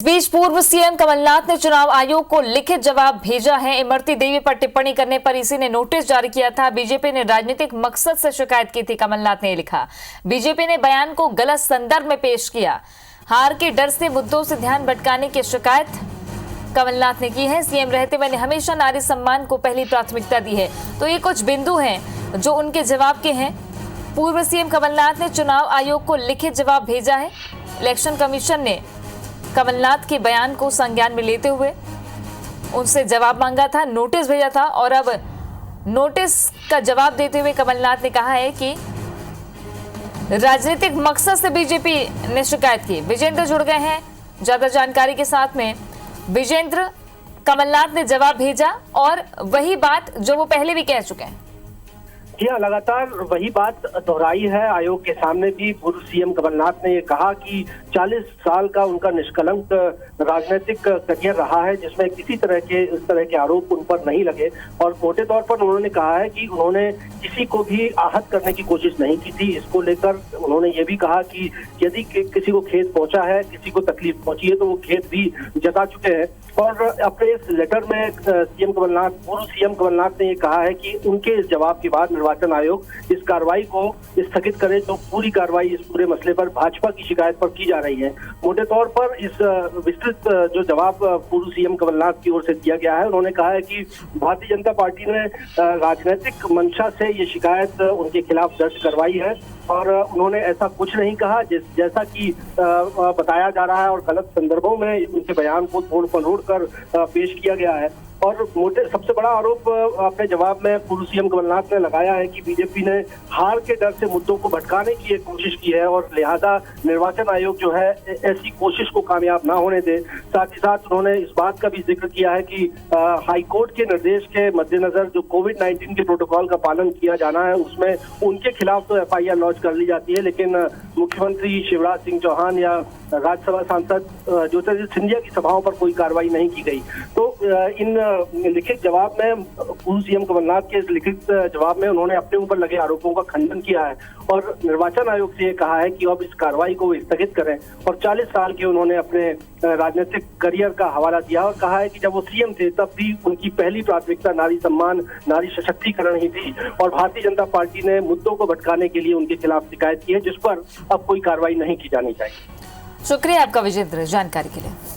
इस बीच पूर्व सीएम कमलनाथ ने चुनाव आयोग को लिखित जवाब भेजा है। इमरती देवी पर टिप्पणी करने पर इसी ने नोटिस जारी किया था। बीजेपी ने राजनीतिक मकसद से शिकायत की थी, कमलनाथ ने लिखा। बीजेपी ने बयान को गलत संदर्भ में पेश किया। हार के डर से मुद्दों से ध्यान भटकाने की शिकायत कमलनाथ ने की है। सीएम रहते मैंने हमेशा नारी सम्मान को पहली प्राथमिकता दी है। तो ये कुछ बिंदु हैं जो उनके जवाब के हैं। पूर्व सीएम कमलनाथ ने चुनाव आयोग को लिखित जवाब भेजा है। इलेक्शन कमीशन ने कमलनाथ के बयान को संज्ञान में लेते हुए उनसे जवाब मांगा था, नोटिस भेजा था और अब नोटिस का जवाब देते हुए कमलनाथ ने कहा है कि राजनीतिक मकसद से बीजेपी ने शिकायत की। विजेंद्र जुड़ गए हैं ज्यादा जानकारी के साथ में। विजेंद्र, कमलनाथ ने जवाब भेजा और वही बात जो वो पहले भी कह चुके हैं। जी हाँ, लगातार वही बात दोहराई है। आयोग के सामने भी पूर्व सीएम कमलनाथ ने ये कहा कि 40 साल का उनका निष्कलंक राजनीतिक करियर रहा है जिसमें किसी तरह के आरोप उन पर नहीं लगे। और मोटे तौर पर उन्होंने कहा है कि उन्होंने किसी को भी आहत करने की कोशिश नहीं की थी। इसको लेकर उन्होंने ये भी कहा कि यदि किसी को खेद पहुंचा है, किसी को तकलीफ पहुंची है तो वो खेद भी जता चुके हैं। और अपने इस लेटर में पूर्व सीएम कमलनाथ ने ये कहा है कि उनके इस जवाब के बाद निर्वाचन आयोग इस कार्रवाई को स्थगित करे तो पूरी कार्रवाई इस पूरे मसले पर भाजपा की शिकायत पर की जा रही है। मोटे तौर पर इस विस्तृत जो जवाब पूर्व सीएम कमलनाथ की ओर से दिया गया है, उन्होंने कहा है कि भारतीय जनता पार्टी ने राजनीतिक मंशा से ये शिकायत उनके खिलाफ दर्ज करवाई है और उन्होंने ऐसा कुछ नहीं कहा जैसा कि बताया जा रहा है और गलत संदर्भों में उनके बयान को तोड़ मरोड़ कर पेश किया गया है। और सबसे बड़ा आरोप अपने जवाब में पूर्व सीएम कमलनाथ ने लगाया है कि बीजेपी ने हार के डर से मुद्दों को भटकाने की एक कोशिश की है और लिहाजा निर्वाचन आयोग जो है ऐसी कोशिश को कामयाब ना होने दे। साथ ही साथ उन्होंने इस बात का भी जिक्र किया है कि हाईकोर्ट के निर्देश के मद्देनजर जो कोविड-19 के प्रोटोकॉल का पालन किया जाना है उसमें उनके खिलाफ तो एफआईआर लॉन्च कर ली जाती है, लेकिन मुख्यमंत्री शिवराज सिंह चौहान या राज्यसभा सांसद ज्योतिरादित्य सिंधिया की सभाओं पर कोई कार्रवाई नहीं की गई। तो इन लिखित जवाब में पूर्व सीएम कमलनाथ के लिखित जवाब में उन्होंने अपने ऊपर लगे आरोपों का खंडन किया है और निर्वाचन आयोग से ये कहा है कि अब इस कार्रवाई को स्थगित करें। और 40 साल के उन्होंने अपने राजनीतिक करियर का हवाला दिया और कहा है कि जब वो सीएम थे तब भी उनकी पहली प्राथमिकता नारी सम्मान, नारी सशक्तिकरण ही थी और भारतीय जनता पार्टी ने मुद्दों को भटकाने के लिए उनके खिलाफ शिकायत की है जिस पर अब कोई कार्रवाई नहीं की जानी चाहिए। शुक्रिया आपका विजेंद्र जानकारी के लिए।